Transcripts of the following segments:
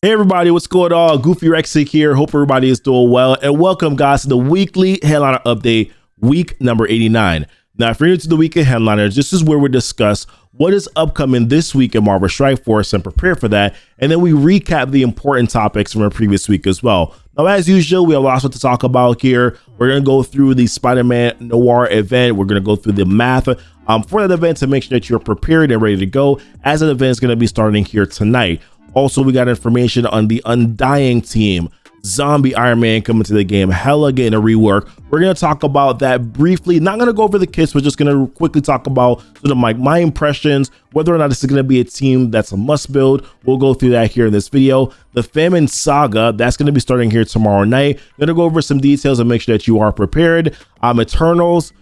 Hey everybody, what's going on? Goofy Rexic here. Hope everybody is doing well, and welcome guys to the weekly headliner update, week number 89. Now, if you're new to the weekly headliners, this is where we discuss what is upcoming this week in Marvel Strike Force and prepare for that, and then we recap the important topics from our previous week as well. Now, as usual, we have lots to talk about here. We're going to go through the Spider-Man Noir event. We're going to go through the math for that event to make sure that you're prepared and ready to go, as that event is going to be starting here tonight. Also, we got information on the Undying team, Zombie Iron Man coming to the game, Hella getting a rework. We're going to talk about that briefly. Not going to go over the kits, but just going to quickly talk about sort of my impressions, whether or not this is going to be a team that's a must build. We'll go through that here in this video. The Famine Saga, that's going to be starting here tomorrow night. Going to go over some details and make sure that you are prepared. Eternals.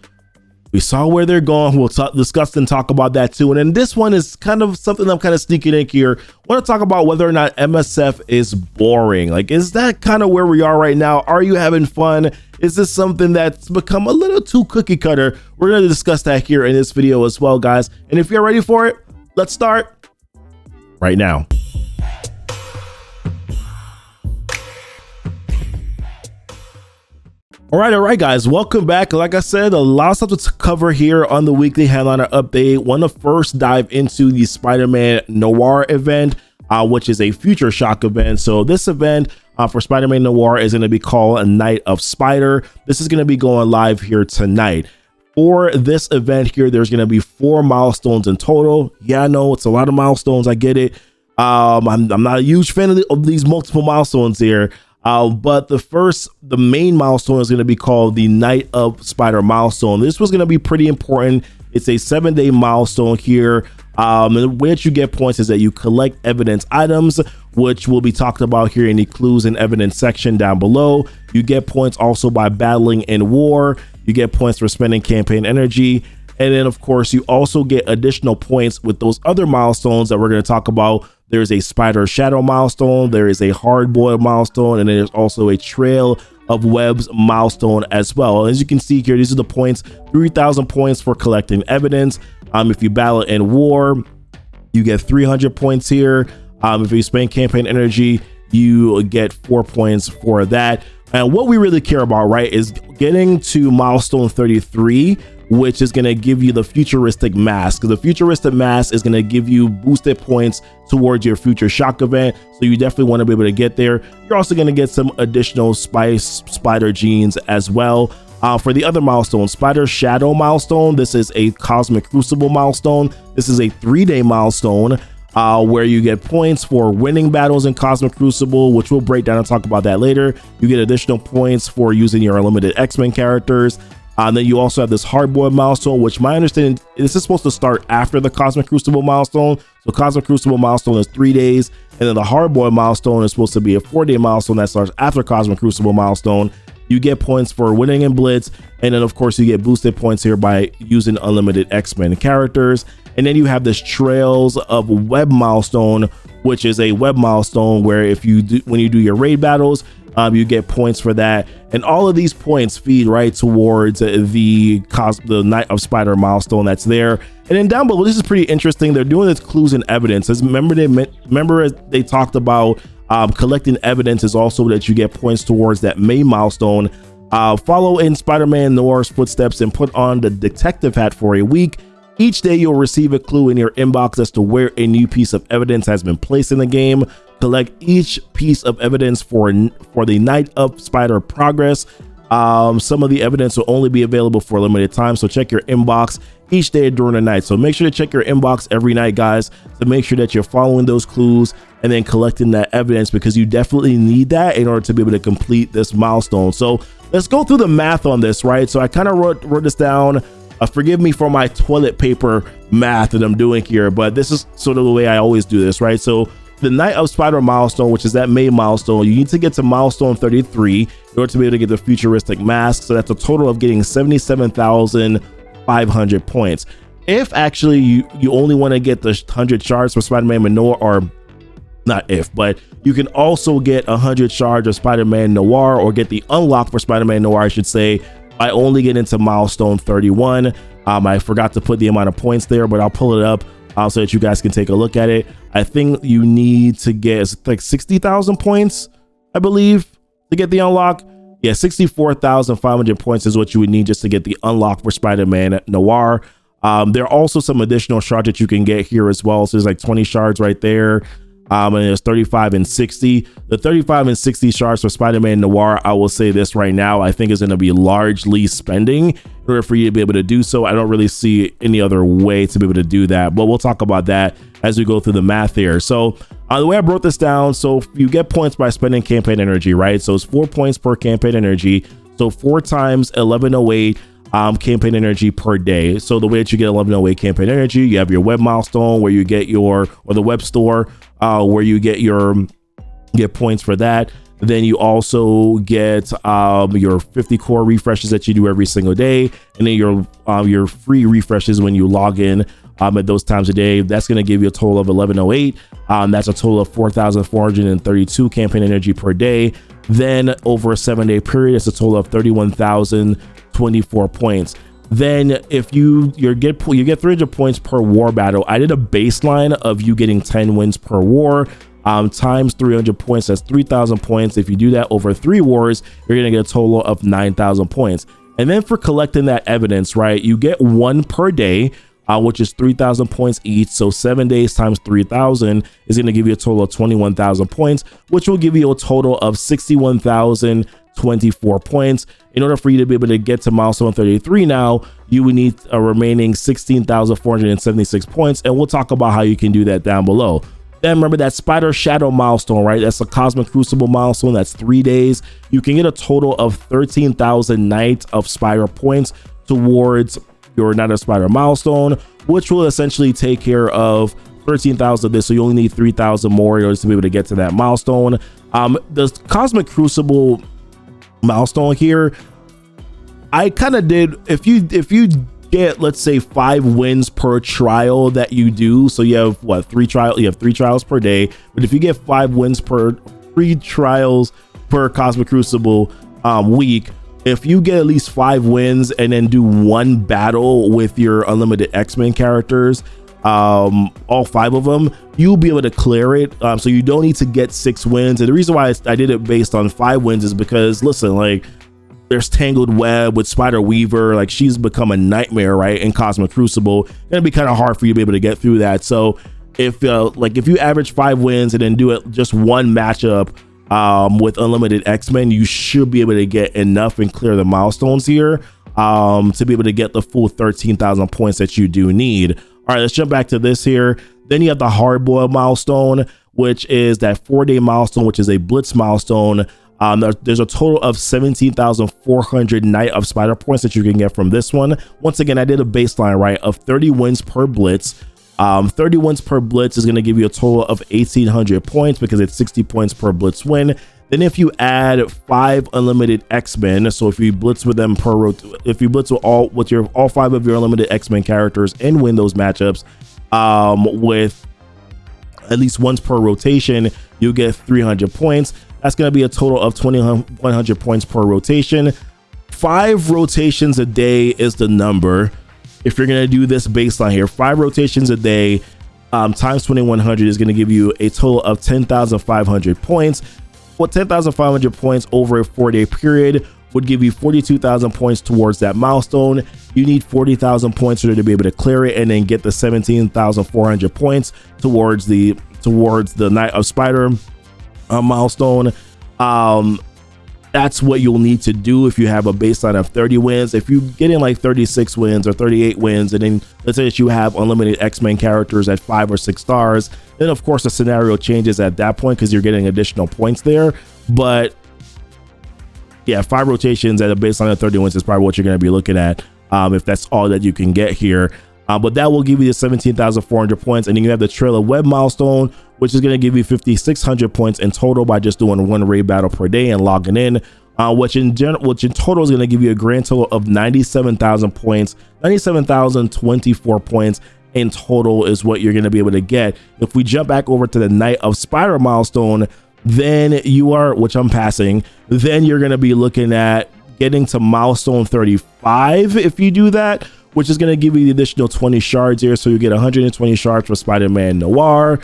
We saw where they're going. We'll discuss and talk about that too. And then this one is kind of something I'm kind of sneaking in here. I want to talk about whether or not MSF is boring. Like, is that kind of where we are right now? Are you having fun? Is this something that's become a little too cookie cutter? We're going to discuss that here in this video as well, guys. And if you're ready for it, let's start right now. All right, guys, welcome back. Like I said, a lot of stuff to cover here on the weekly headliner update. Want to first dive into the Spider-Man Noir event, which is a Future Shock event. So this event for Spider-Man Noir is going to be called a Night of Spider. This is going to be going live here tonight. For this event here, there's going to be 4 milestones in total. Yeah, I know it's a lot of milestones. I get it. I'm not a huge fan of these multiple milestones here. But the main milestone is going to be called the Night of Spider milestone. This was going to be pretty important. It's a 7-day milestone here. And the way that you get points is that you collect evidence items, which will be talked about here in the clues and evidence section down below. You get points also by battling in war. You get points for spending campaign energy. And then, of course, you also get additional points with those other milestones that we're going to talk about. There's a Spider Shadow milestone, there is a Hard Boiled milestone, and then there's also a Trail of Webs milestone as well. As you can see here, these are the points: 3,000 points for collecting evidence. If you battle in war, you get 300 points here. If you spend campaign energy, you get 4 points for that. And what we really care about, right, is getting to milestone 33, which is going to give you the futuristic mask. The futuristic mask is going to give you boosted points towards your Future Shock event, so you definitely want to be able to get there. You're also going to get some additional Spider genes as well. For the other milestone, Spider Shadow milestone, this is a Cosmic Crucible milestone. This is a 3-day milestone where you get points for winning battles in Cosmic Crucible, which we'll break down and talk about that later. You get additional points for using your unlimited X-Men characters. And then you also have this Hard Boiled milestone, which my understanding, this is supposed to start after the Cosmic Crucible milestone. So Cosmic Crucible milestone is 3 days, and then the Hard Boiled milestone is supposed to be a 4-day milestone that starts after Cosmic Crucible milestone. You get points for winning in Blitz, and then of course you get boosted points here by using unlimited X-Men characters. And then you have this Trails of Web milestone, which is a web milestone where when you do your raid battles, you get points for that, and all of these points feed right towards the Night of Spider milestone that's there. And then down below, this is pretty interesting. They're doing this clues and evidence. Remember they talked about collecting evidence is also that you get points towards that main milestone. Follow in Spider-Man Noir's footsteps and put on the detective hat for a week. Each day you'll receive a clue in your inbox as to where a new piece of evidence has been placed in the game. Collect each piece of evidence for the Night of Spider progress. Some of the evidence will only be available for a limited time, so check your inbox each day during the night. So make sure to check your inbox every night, guys, to make sure that you're following those clues and then collecting that evidence, because you definitely need that in order to be able to complete this milestone. So let's go through the math on this, right? So I kind of wrote this down. Forgive me for my toilet paper math that I'm doing here, but this is sort of the way I always do this, right? So the Night of Spider milestone, which is that main milestone, you need to get to milestone 33 in order to be able to get the futuristic mask. So that's a total of getting 77,500 points. If actually you only want to get the 100 shards for Spider-Man Noir, or not if, but you can also get 100 shards of Spider-Man Noir, or get the unlock for Spider-Man Noir, I should say, by only getting to milestone 31. I forgot to put the amount of points there, but I'll pull it up so that you guys can take a look at it. I think you need to get like 60,000 points, I believe, to get the unlock. Yeah, 64,500 points is what you would need just to get the unlock for Spider-Man Noir. There are also some additional shards that you can get here as well. So there's like 20 shards right there. And there's 35 and 60. The 35 and 60 shards for Spider-Man Noir, I will say this right now, I think is going to be largely spending in order for you to be able to do so. I don't really see any other way to be able to do that, but we'll talk about that as we go through the math here. So the way I broke this down, so you get points by spending campaign energy, right? So it's 4 points per campaign energy. So 4 times 1108 campaign energy per day. So the way that you get 1108 campaign energy, you have your web milestone where you get or the web store where you get points for that. Then you also get your 50 core refreshes that you do every single day, and then your free refreshes when you log in at those times a day. That's going to give you a total of 1108. That's a total of 4,432 campaign energy per day. Then over a 7-day period, it's a total of 31,024 points. Then if you get 300 points per war battle. I did a baseline of you getting 10 wins per war times 300 points. That's 3,000 points. If you do that over 3 wars, you're gonna get a total of 9,000 points. And then for collecting that evidence, right, you get 1 per day, which is 3,000 points each. So 7 days times 3,000 is going to give you a total of 21,000 points, which will give you a total of 61,024 points. In order for you to be able to get to milestone 33 now, you would need a remaining 16,476 points. And we'll talk about how you can do that down below. Then remember that Spider Shadow milestone, right? That's a Cosmic Crucible milestone. That's 3 days. You can get a total of 13,000 Night of Spider points towards your Night of Spider milestone, which will essentially take care of 13,000 of this. So you only need 3,000 more in order to be able to get to that milestone. The Cosmic Crucible milestone here, I kind of did, if you get, let's say, 5 wins per trial that you do, so you have what, 3 trials, you have 3 trials per day, but if you get 5 wins per 3 trials per Cosmic Crucible week, if you get at least 5 wins and then do 1 battle with your unlimited X-Men characters, all 5 of them, you'll be able to clear it. So you don't need to get 6 wins. And the reason why I did it based on 5 wins is because, listen, like, there's Tangled Web with Spider Weaver. Like, she's become a nightmare, right, in Cosmic Crucible. It'll be kind of hard for you to be able to get through that. So if you average 5 wins and then do it just 1 matchup with unlimited X-Men, you should be able to get enough and clear the milestones here to be able to get the full 13,000 points that you do need. All right, let's jump back to this here. Then you have the Hardboiled milestone, which is that 4-day milestone, which is a Blitz milestone. There's a total of 17,400 Night of Spider points that you can get from this one. Once again, I did a baseline, right, of 30 wins per Blitz. 30 wins per Blitz is going to give you a total of 1,800 points because it's 60 points per Blitz win. Then if you add 5 unlimited X-Men, so if you blitz with them if you blitz with all 5 of your unlimited X-Men characters and win those matchups with at least once per rotation, you get 300 points. That's going to be a total of 2,100 points per rotation. 5 rotations a day is the number. If you're going to do this baseline here, 5 rotations a day times 2,100 is going to give you a total of 10,500 points. Well, 10,500 points over a 4-day period would give you 42,000 points towards that milestone. You need 40,000 points in order to be able to clear it and then get the 17,400 points towards the Night of Spider milestone. That's what you'll need to do if you have a baseline of 30 wins. If you get in like 36 wins or 38 wins, and then let's say that you have unlimited X-Men characters at 5 or 6 stars, then of course the scenario changes at that point because you're getting additional points there. But yeah, 5 rotations at a baseline of 30 wins is probably what you're going to be looking at if that's all that you can get here. But that will give you the 17,400 points. And then you have the Trail of Web milestone, which is going to give you 5,600 points in total by just doing 1 raid battle per day and logging in, which in total is going to give you a grand total of 97,000 points. 97,024 points in total is what you're going to be able to get. If we jump back over to the Night of Spider milestone, then which I'm passing, then you're going to be looking at getting to milestone 35 if you do that, which is going to give you the additional 20 shards here. So you get 120 shards for Spider-Man Noir.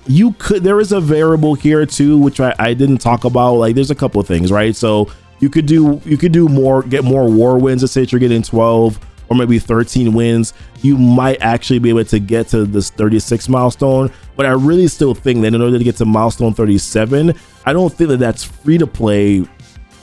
There is a variable here too, which I didn't talk about. Like, there's a couple of things, right? So you could do more, get more war wins. Let's say you're getting 12 or maybe 13 wins, you might actually be able to get to this 36 milestone. But I really still think that in order to get to milestone 37, I don't think that that's free to play.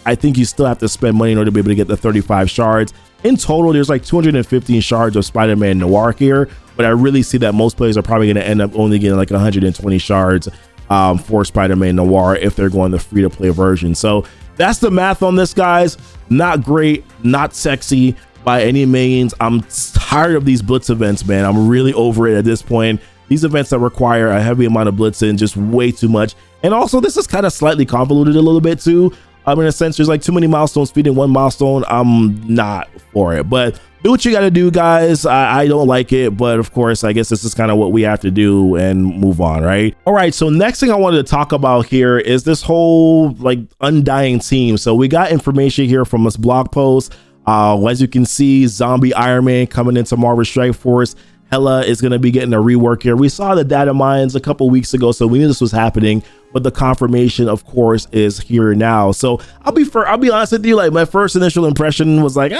I think you still have to spend money in order to be able to get the 35 shards. In total, there's like 215 shards of Spider-Man Noir here, but I really see that most players are probably going to end up only getting like 120 shards for Spider-Man Noir if they're going the free-to-play version. So that's the math on this, guys. Not great, not sexy by any means. I'm tired of these blitz events, man. I'm really over it at this point. These events that require a heavy amount of blitzing, just way too much. And also, this is kind of slightly convoluted a little bit too. In a sense, there's like too many milestones feeding one milestone. I'm not for it, but do what you got to do, guys. I don't like it, but of course, I guess this is kind of what we have to do and move on, right? All right, so next thing I wanted to talk about here is this whole like undying team. So we got information here from this blog post. As you can see, Zombie Iron Man coming into Marvel Strike Force. Hela is going to be getting a rework here. We saw the data mines a couple weeks ago, so we knew this was happening, but the confirmation, of course, is here now. So I'll be honest with you, like my first initial impression was like,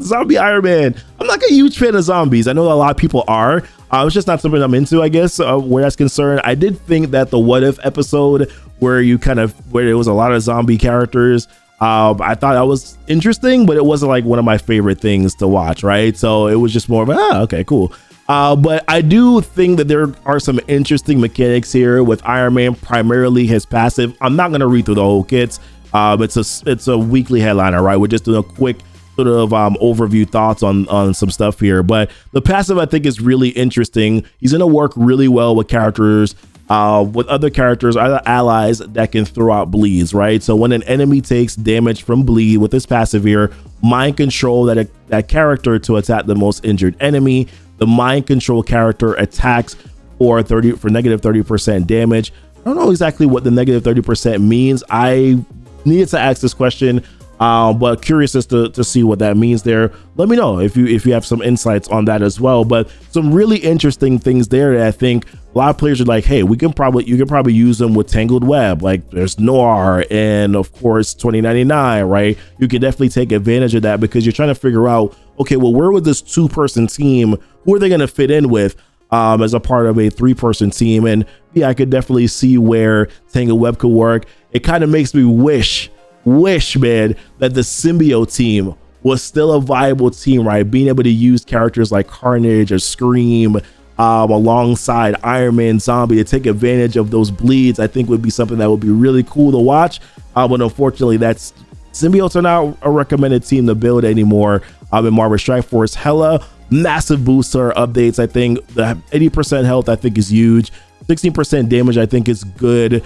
Zombie Iron Man. I'm not a huge fan of zombies. I know a lot of people are. It's just not something I'm into, I guess, where that's concerned. I did think that the What If episode where there was a lot of zombie characters, I thought that was interesting, but it wasn't like one of my favorite things to watch, right? So it was just more of okay, cool. But I do think that there are some interesting mechanics here with Iron Man, primarily his passive. I'm not going to read through the whole kits. It's a weekly headliner, right? We're just doing a quick sort of overview thoughts on some stuff here. But the passive, I think, is really interesting. He's going to work really well with characters, with other characters, other allies that can throw out bleeds, right? So when an enemy takes damage from bleed with his passive here, mind control that character to attack the most injured enemy. The mind control character attacks for negative 30% damage. I don't know exactly what the negative 30% means. I needed to ask this question, but curious as to see what that means there. Let me know if you have some insights on that as well. But some really interesting things there that I think a lot of players are like, hey, you can probably use them with Tangled Web. Like there's Noir and of course 2099, right? You can definitely take advantage of that because you're trying to figure out, okay, well, where would this 2-person team, who are they going to fit in with as a part of a 3-person team? And yeah, I could definitely see where Tangled Web could work. It kind of makes me wish, man, that the symbiote team was still a viable team, right? Being able to use characters like Carnage or Scream alongside Iron Man, Zombie to take advantage of those bleeds, I think would be something that would be really cool to watch. But unfortunately, symbiotes are not a recommended team to build anymore in Marvel Strike Force. Hela, massive booster updates. I think the 80% health I think is huge. 16% damage I think is good.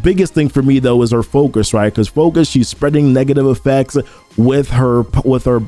Biggest thing for me though is her focus, right? Because focus, she's spreading negative effects with her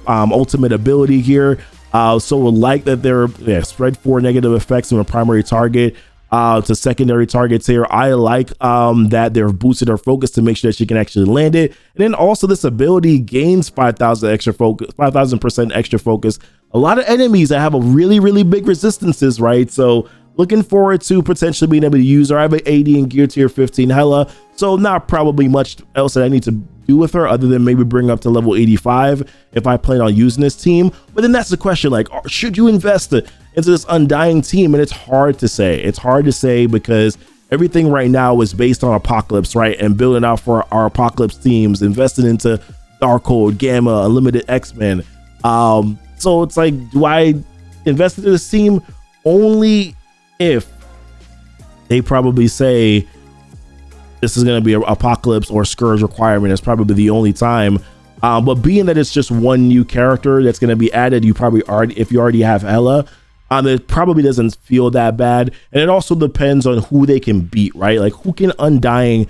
ultimate ability here. So like that they're spread 4 negative effects from a primary target to secondary targets here. I like that they've boosted her focus to make sure that she can actually land it. And then also this ability gains 5,000% extra focus. A lot of enemies that have a really big resistances, right? So looking forward to potentially being able to use her. I have an 80 in gear tier 15 Hela, so not probably much else that I need to do with her other than maybe bring up to level 85 if I plan on using this team. But then that's the question, like, should you invest into this undying team? And it's hard to say. It's hard to say because everything right now is based on Apocalypse, right? And building out for our Apocalypse teams, investing into Darkhold, Gamma, Unlimited X-Men. So it's like, do I invest into this team only if they probably say this is going to be an Apocalypse or Scourge requirement? It's probably the only time. But being that it's just one new character that's going to be added, if you already have Hela, it probably doesn't feel that bad. And it also depends on who they can beat, right? Like who can Undying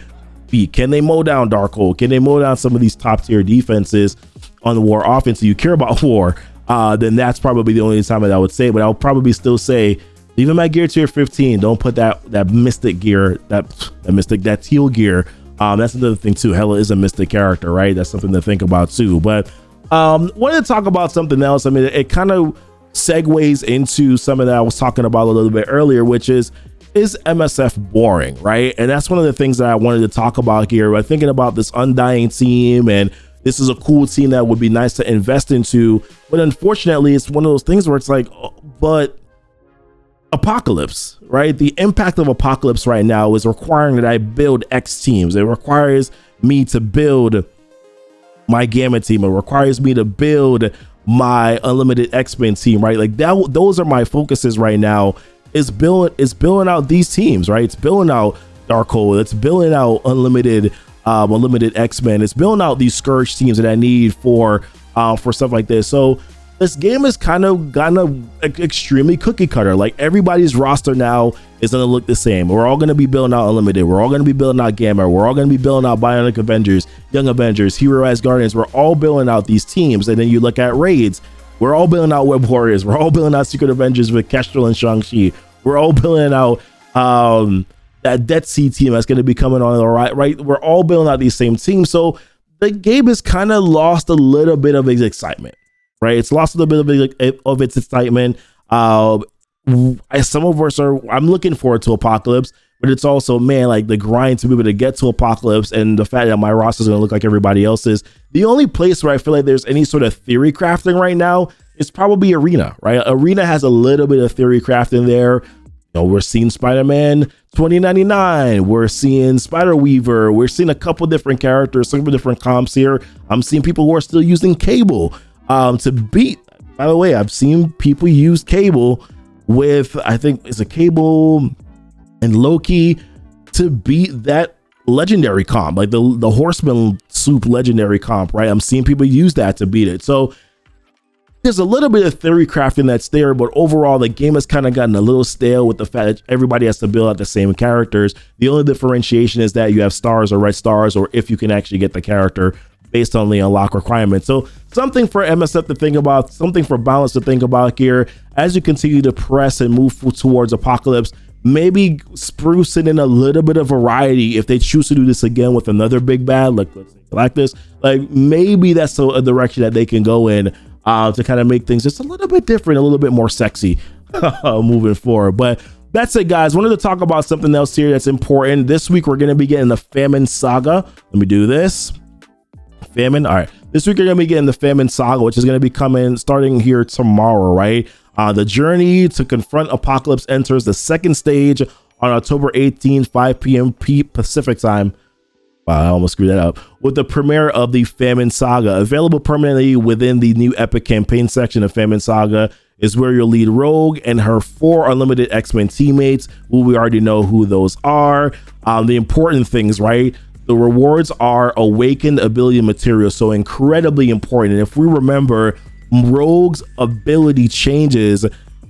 beat? Can they mow down Darkhold? Can they mow down some of these top tier defenses on the War offense? Do you care about War? Then that's probably the only time that I would say. But I'll probably still say, leave him at gear tier 15. Don't put that mystic gear, that teal gear. That's another thing too. Hela is a mystic character, right? That's something to think about too. But Wanted to talk about something else. I mean, it kind of segues into something that I was talking about a little bit earlier, which is MSF boring, right? And that's one of the things that I wanted to talk about here. I'm thinking about this Undying team, and this is a cool team that would be nice to invest into, but unfortunately it's one of those things where it's like, but Apocalypse, right? The impact of Apocalypse right now is requiring that I build X teams. It requires me to build my Gamma team. It requires me to build my Unlimited X-Men team, right? Like that, those are my focuses right now, is building out these teams, right? It's building out Darkhold, it's building out Unlimited X-Men, it's building out these Scourge teams that I need for stuff like this. So this game is kind of extremely cookie cutter. Like everybody's roster now is going to look the same. We're all going to be building out Unlimited. We're all going to be building out Gamma. We're all going to be building out Bionic Avengers, Young Avengers, Hero as Guardians. We're all building out these teams. And then you look at raids. We're all building out Web Warriors. We're all building out Secret Avengers with Kestrel and Shang-Chi. We're all building out that Dead Sea team that's going to be coming on the right. We're all building out these same teams. So the game has kind of lost a little bit of its excitement. Right, it's lost a little bit of its excitement. Some of us I'm looking forward to Apocalypse, but it's also, man, like the grind to be able to get to Apocalypse, and the fact that my roster is going to look like everybody else's. The only place where I feel like there's any sort of theory crafting right now is probably Arena. Right, Arena has a little bit of theory crafting there. You know, we're seeing Spider-Man 2099. We're seeing Spider-Weaver. We're seeing a couple different characters, some different comps here. I'm seeing people who are still using Cable. To beat, by the way, I've seen people use Cable with, I think it's a Cable and Loki to beat that legendary comp, like the Horseman Soup legendary comp, right? I'm seeing people use that to beat it. So there's a little bit of theory crafting that's there, but overall the game has kind of gotten a little stale with the fact that everybody has to build out the same characters. The only differentiation is that you have stars or red stars, or if you can actually get the character based on the unlock requirement. So something for MSF to think about, something for Balance to think about here as you continue to press and move towards Apocalypse. Maybe sprucing in a little bit of variety if they choose to do this again with another big bad, like let's say Galactus. Like maybe that's a direction that they can go in to kind of make things just a little bit different, a little bit more sexy moving forward. But that's it, guys. Wanted to talk about something else here that's important. This week we're going to be getting the Famine Saga. Let me do this. Famine. All right, this week you're gonna be getting the Famine Saga, which is gonna be starting here tomorrow, right? The journey to confront Apocalypse enters the second stage on October 18th, 5 p.m. Pacific time. Wow, I almost screwed that up. With the premiere of the Famine Saga, available permanently within the new Epic campaign section of Famine Saga, is where you'll lead Rogue and her 4 Unlimited X-Men teammates, who we already know who those are. The important things, right? The rewards are awakened ability material, so incredibly important. And if we remember, Rogue's ability changes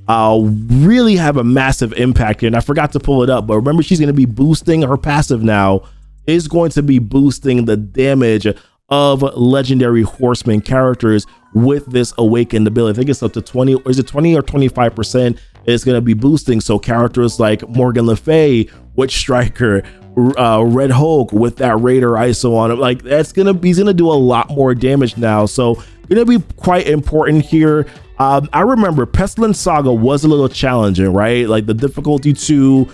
really have a massive impact here. And I forgot to pull it up, but remember, she's going to be boosting her passive now, is going to be boosting the damage of legendary Horseman characters with this awakened ability. I think it's up to 20, or is it 20 or 25%? It's going to be boosting. So characters like Morgan Le Fay, Witch Striker, Red Hulk with that Raider ISO on him, like he's gonna do a lot more damage now, so gonna be quite important here. I remember Pestilence Saga was a little challenging, right? Like the difficulty 2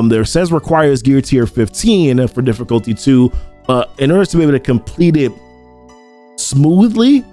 there says requires gear tier 15 for difficulty 2, but in order to be able to complete it smoothly,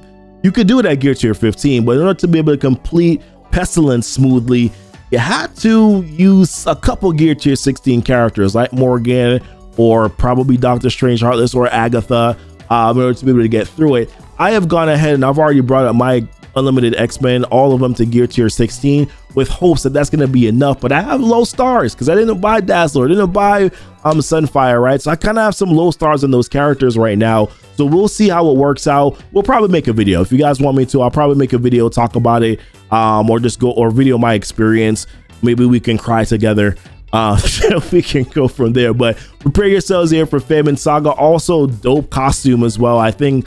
you could do it at gear tier 15, but in order to be able to complete Pestilence smoothly, you had to use a couple gear tier 16 characters like Morgan, or probably Doctor Strange, Heartless, or Agatha in order to be able to get through it. I have gone ahead and I've already brought up my Unlimited X-Men, all of them to gear tier 16, with hopes that that's going to be enough. But I have low stars because I didn't buy Dazzler, I didn't buy Sunfire, right? So I kind of have some low stars in those characters right now. So we'll see how it works out. We'll probably make a video. If you guys want me to, I'll probably make a video, talk about it, or just go or video my experience. Maybe we can cry together. We can go from there. But prepare yourselves here for Famine Saga. Also, dope costume as well. I think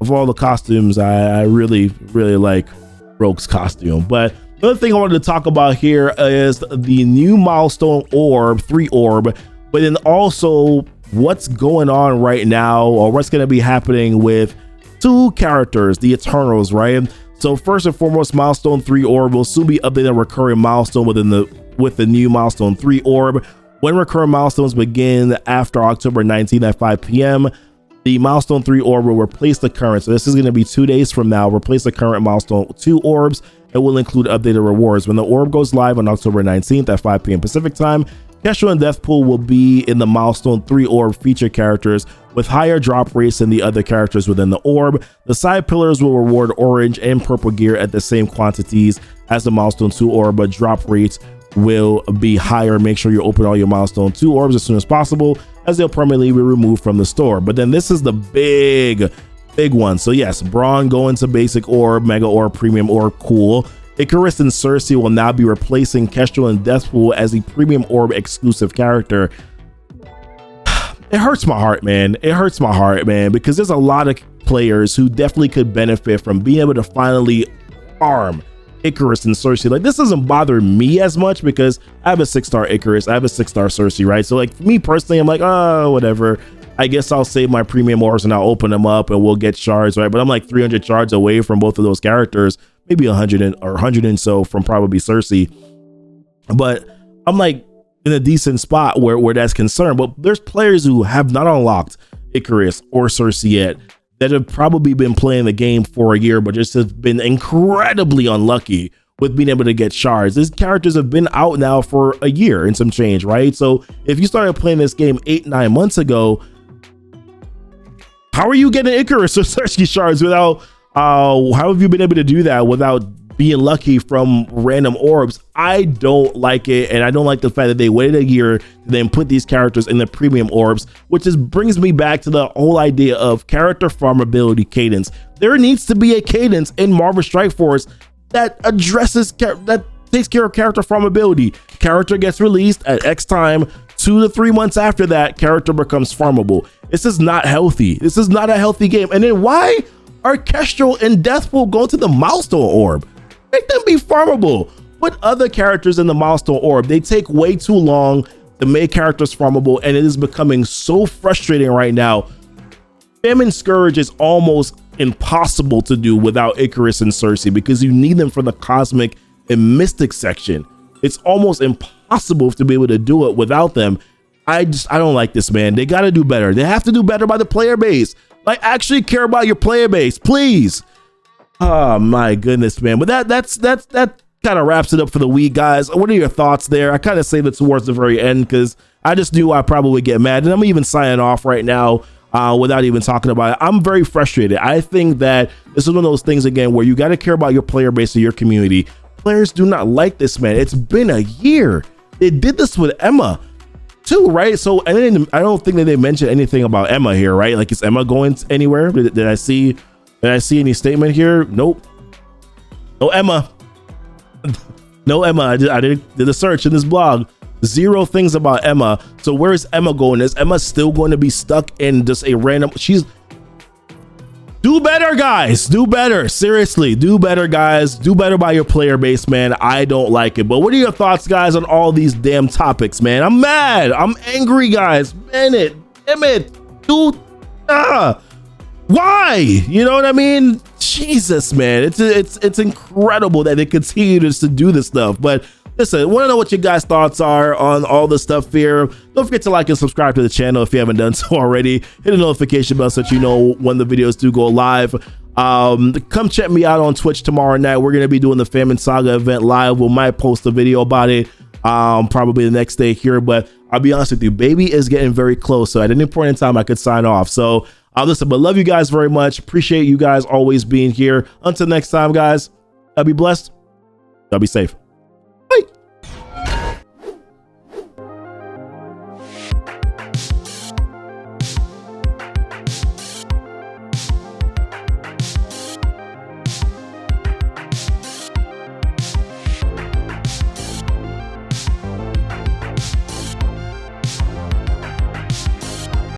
of all the costumes, I really like Rogue's costume. But another thing I wanted to talk about here is the new milestone orb, 3 orb, but then also what's going on right now, or what's going to be happening with two characters, the Eternals, right? So first and foremost, milestone 3 orb will soon be updating a recurring milestone with the new milestone 3 orb. When recurring milestones begin after October 19th at 5 p.m., the milestone 3 orb will replace the current. So this is going to be 2 days from now. Replace the current milestone 2 orbs. It will include updated rewards. When the orb goes live on October 19th at 5 p.m. Pacific time, Kestrel and Deathpool will be in the milestone 3 orb feature characters with higher drop rates than the other characters within the orb. The side pillars will reward orange and purple gear at the same quantities as the milestone 2 orb, but drop rates will be higher. Make sure you open all your milestone 2 orbs as soon as possible, as they'll permanently be removed from the store. But then this is the big one. So yes, Braun going to basic orb, mega orb, premium orb, cool. Icarus and Cersei will now be replacing Kestrel and Deathpool as the premium orb exclusive character. It hurts my heart, man. It hurts my heart, man, because there's a lot of players who definitely could benefit from being able to finally farm Icarus and Cersei. Like, this doesn't bother me as much because I have a 6-star Icarus, I have a 6-star Cersei, right? So like, for me personally, I'm like, oh, whatever. I guess I'll save my premium orbs and I'll open them up and we'll get shards, right? But I'm like 300 shards away from both of those characters, maybe 100 or 100 and so from probably Cersei. But I'm like in a decent spot where that's concerned. But there's players who have not unlocked Icarus or Cersei yet that have probably been playing the game for a year, but just have been incredibly unlucky with being able to get shards. These characters have been out now for a year and some change, right? So if you started playing this game 8-9 months ago, how are you getting Icarus or Cersei shards without, how have you been able to do that without being lucky from random orbs? I don't like it, and I don't like the fact that they waited a year to then put these characters in the premium orbs, which just brings me back to the whole idea of character farmability cadence. There needs to be a cadence in Marvel Strike Force that addresses, that takes care of character farmability. Character gets released at X time, 2 to 3 months after that, character becomes farmable. This is not healthy. This is not a healthy game. And then why are Kestrel and Deathpool going to the milestone orb? Make them be farmable. Put other characters in the milestone orb. They take way too long to make characters farmable, and it is becoming so frustrating right now. Famine Scourge is almost impossible to do without Icarus and Cersei because you need them for the cosmic and mystic section. It's almost impossible to be able to do it without them. I don't like this, man. They got to do better. They have to do better by the player base. Like, actually care about your player base, please. Oh my goodness, man. But that kind of wraps it up for the week, guys. What are your thoughts there? I kind of saved it towards the very end because I just knew I'd probably get mad, and I'm even signing off right now without even talking about it. I'm very frustrated. I think that this is one of those things, again, where you got to care about your player base and your community. Players do not like this, man. It's been a year. They did this with Emma too, right? So, and then I don't think that they mentioned anything about Emma here, right? Like, is Emma going anywhere? Did I see any statement here? Nope. No Emma. No Emma. I did a search in this blog. 0 things about Emma. So where is Emma going? Is Emma still going to be stuck in just a random? Do better, guys. Do better. Seriously, do better, guys. Do better by your player base, man. I don't like it. But what are your thoughts, guys, on all these damn topics, man? I'm mad. I'm angry, guys. Damn it. Dude. Why? You know what I mean? Jesus, man. It's incredible that they continue to do this stuff. But listen, I want to know what your guys' thoughts are on all this stuff here. Don't forget to like and subscribe to the channel if you haven't done so already. Hit the notification bell so that you know when the videos do go live. Come check me out on Twitch tomorrow night. We're going to be doing the Famine Saga event live. We might post a video about it probably the next day here. But I'll be honest with you, baby is getting very close. So at any point in time, I could sign off. So listen, but love you guys very much. Appreciate you guys always being here. Until next time, guys, y'all be blessed. Y'all be safe.